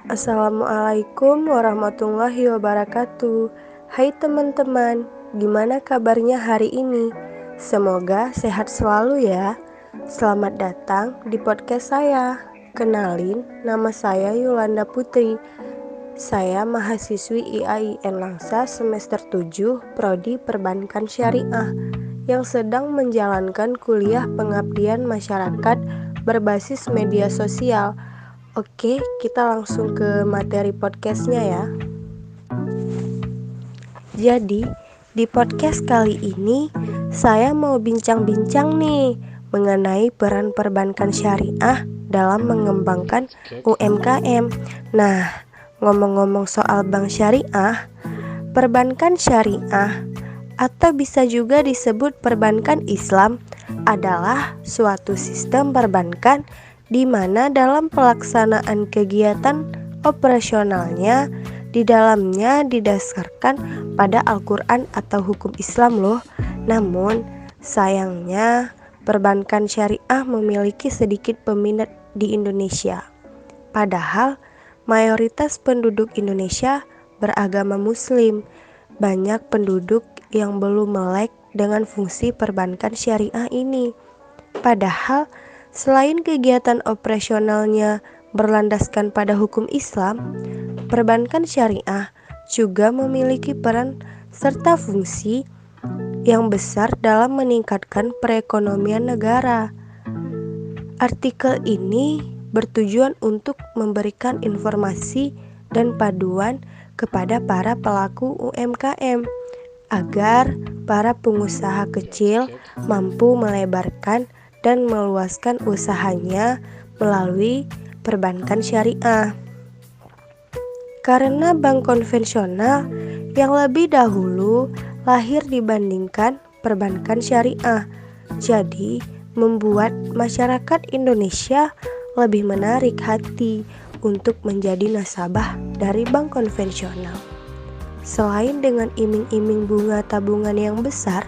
Assalamualaikum warahmatullahi wabarakatuh. Hai teman-teman, gimana kabarnya hari ini? Semoga sehat selalu ya. Selamat datang di podcast saya. Kenalin, nama saya Yolanda Putri. Saya mahasiswi IAIN Langsa semester 7 Prodi Perbankan Syariah yang sedang menjalankan kuliah pengabdian masyarakat berbasis media sosial. Oke, kita langsung ke materi podcastnya ya. Jadi, di podcast kali ini saya mau bincang-bincang nih mengenai peran perbankan syariah dalam mengembangkan UMKM. Nah, ngomong-ngomong soal bank syariah, perbankan syariah atau bisa juga disebut perbankan Islam adalah suatu sistem perbankan di mana dalam pelaksanaan kegiatan operasionalnya di dalamnya didasarkan pada Al-Quran atau hukum Islam loh. Namun sayangnya perbankan syariah memiliki sedikit peminat di Indonesia. Padahal mayoritas penduduk Indonesia beragama Muslim. Banyak penduduk yang belum melek dengan fungsi perbankan syariah ini. Padahal selain kegiatan operasionalnya berlandaskan pada hukum Islam, perbankan syariah juga memiliki peran serta fungsi yang besar dalam meningkatkan perekonomian negara. Artikel ini bertujuan untuk memberikan informasi dan panduan kepada para pelaku UMKM agar para pengusaha kecil mampu melebarkan dan meluaskan usahanya melalui perbankan syariah. Karena bank konvensional yang lebih dahulu lahir dibandingkan perbankan syariah, jadi membuat masyarakat Indonesia lebih menarik hati untuk menjadi nasabah dari bank konvensional. Selain dengan iming-iming bunga tabungan yang besar,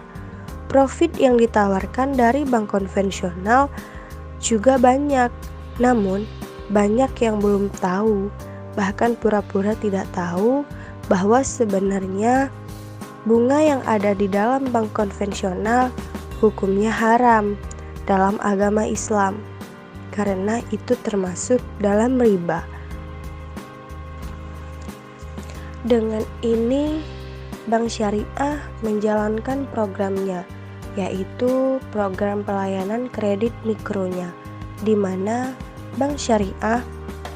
profit yang ditawarkan dari bank konvensional juga banyak. Namun, banyak yang belum tahu, bahkan pura-pura tidak tahu bahwa sebenarnya bunga yang ada di dalam bank konvensional hukumnya haram dalam agama Islam, karena itu termasuk dalam riba. Dengan ini, Bank Syariah menjalankan programnya, yaitu program pelayanan kredit mikronya, di mana Bank Syariah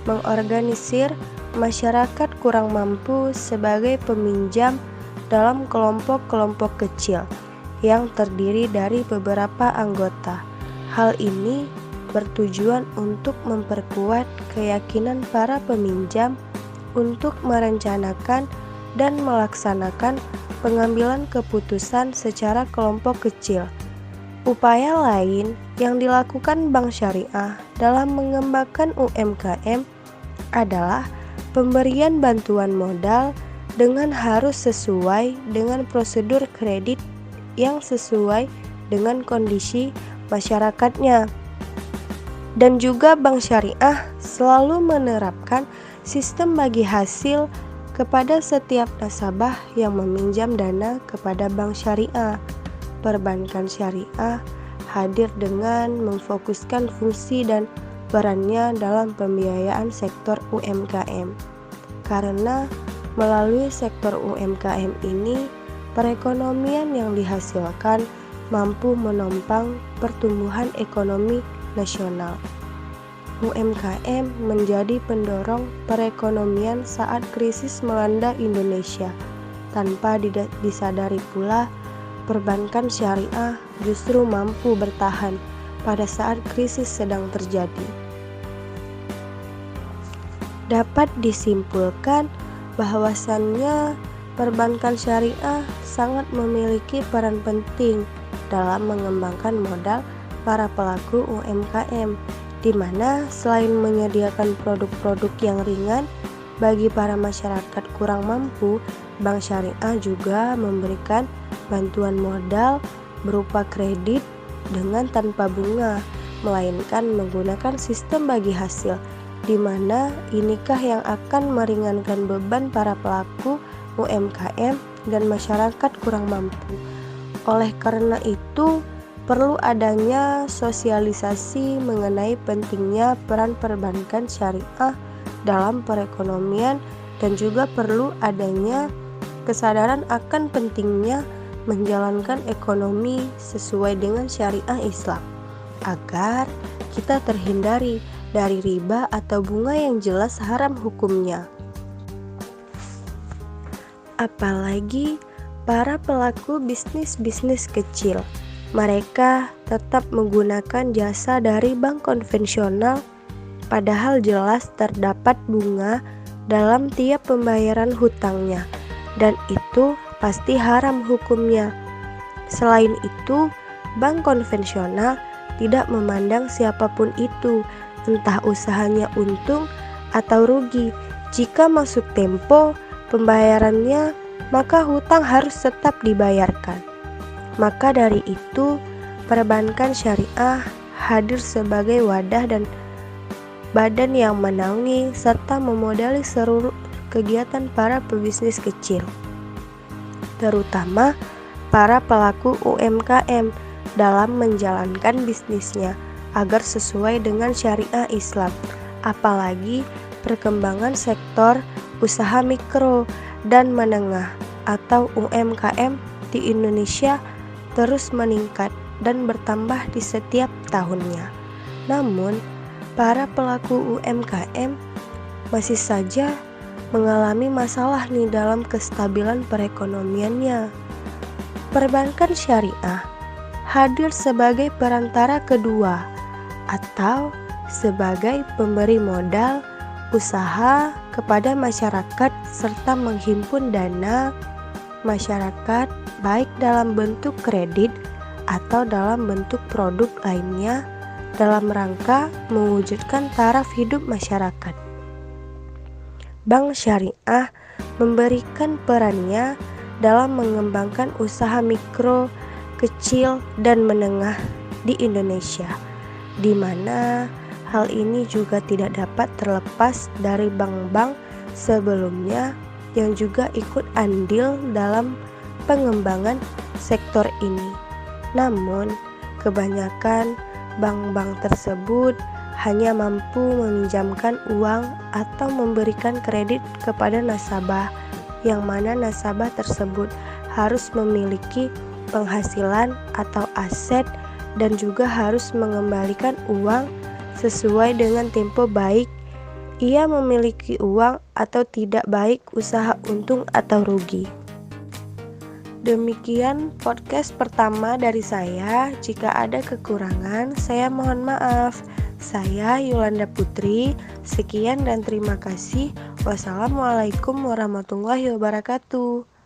mengorganisir masyarakat kurang mampu sebagai peminjam dalam kelompok-kelompok kecil yang terdiri dari beberapa anggota. Hal ini bertujuan untuk memperkuat keyakinan para peminjam untuk merencanakan dan melaksanakan pengambilan keputusan secara kelompok kecil. Upaya lain yang dilakukan Bank Syariah dalam mengembangkan UMKM adalah pemberian bantuan modal dengan harus sesuai dengan prosedur kredit yang sesuai dengan kondisi masyarakatnya. Dan juga Bank Syariah selalu menerapkan sistem bagi hasil kepada setiap nasabah yang meminjam dana kepada Bank Syariah. Perbankan syariah hadir dengan memfokuskan fungsi dan perannya dalam pembiayaan sektor UMKM. Karena melalui sektor UMKM ini, perekonomian yang dihasilkan mampu menopang pertumbuhan ekonomi nasional. UMKM menjadi pendorong perekonomian saat krisis melanda Indonesia. Tanpa disadari pula, perbankan syariah justru mampu bertahan pada saat krisis sedang terjadi. Dapat disimpulkan bahwasannya perbankan syariah sangat memiliki peran penting dalam mengembangkan modal para pelaku UMKM, di mana selain menyediakan produk-produk yang ringan bagi para masyarakat kurang mampu, Bank Syariah juga memberikan bantuan modal berupa kredit dengan tanpa bunga, melainkan menggunakan sistem bagi hasil, di mana inikah yang akan meringankan beban para pelaku UMKM dan masyarakat kurang mampu. Oleh karena itu, perlu adanya sosialisasi mengenai pentingnya peran perbankan syariah dalam perekonomian dan juga perlu adanya kesadaran akan pentingnya menjalankan ekonomi sesuai dengan syariah Islam agar kita terhindari dari riba atau bunga yang jelas haram hukumnya. Apalagi para pelaku bisnis kecil, mereka tetap menggunakan jasa dari bank konvensional padahal jelas terdapat bunga dalam tiap pembayaran hutangnya dan itu pasti haram hukumnya. Selain itu, bank konvensional tidak memandang siapapun itu, entah usahanya untung atau rugi. Jika masuk tempo pembayarannya, maka hutang harus tetap dibayarkan. Maka dari itu, perbankan syariah hadir sebagai wadah dan badan yang menaungi serta memodali seluruh kegiatan para pebisnis kecil, terutama para pelaku UMKM dalam menjalankan bisnisnya agar sesuai dengan syariah Islam. Apalagi perkembangan sektor usaha mikro dan menengah atau UMKM di Indonesia terus meningkat dan bertambah di setiap tahunnya. Namun, para pelaku UMKM masih saja mengalami masalah nih dalam kestabilan perekonomiannya. Perbankan syariah hadir sebagai perantara kedua atau sebagai pemberi modal usaha kepada masyarakat serta menghimpun dana masyarakat baik dalam bentuk kredit atau dalam bentuk produk lainnya dalam rangka mewujudkan taraf hidup masyarakat. Bank syariah memberikan perannya dalam mengembangkan usaha mikro, kecil, dan menengah di Indonesia, di mana hal ini juga tidak dapat terlepas dari bank-bank sebelumnya yang juga ikut andil dalam pengembangan sektor ini. Namun, kebanyakan bank-bank tersebut hanya mampu meminjamkan uang atau memberikan kredit kepada nasabah, yang mana nasabah tersebut harus memiliki penghasilan atau aset dan juga harus mengembalikan uang sesuai dengan tempo baik ia memiliki uang atau tidak baik usaha untung atau rugi. Demikian podcast pertama dari saya. Jika ada kekurangan, saya mohon maaf. Saya Yolanda Putri. Sekian dan terima kasih. Wassalamualaikum warahmatullahi wabarakatuh.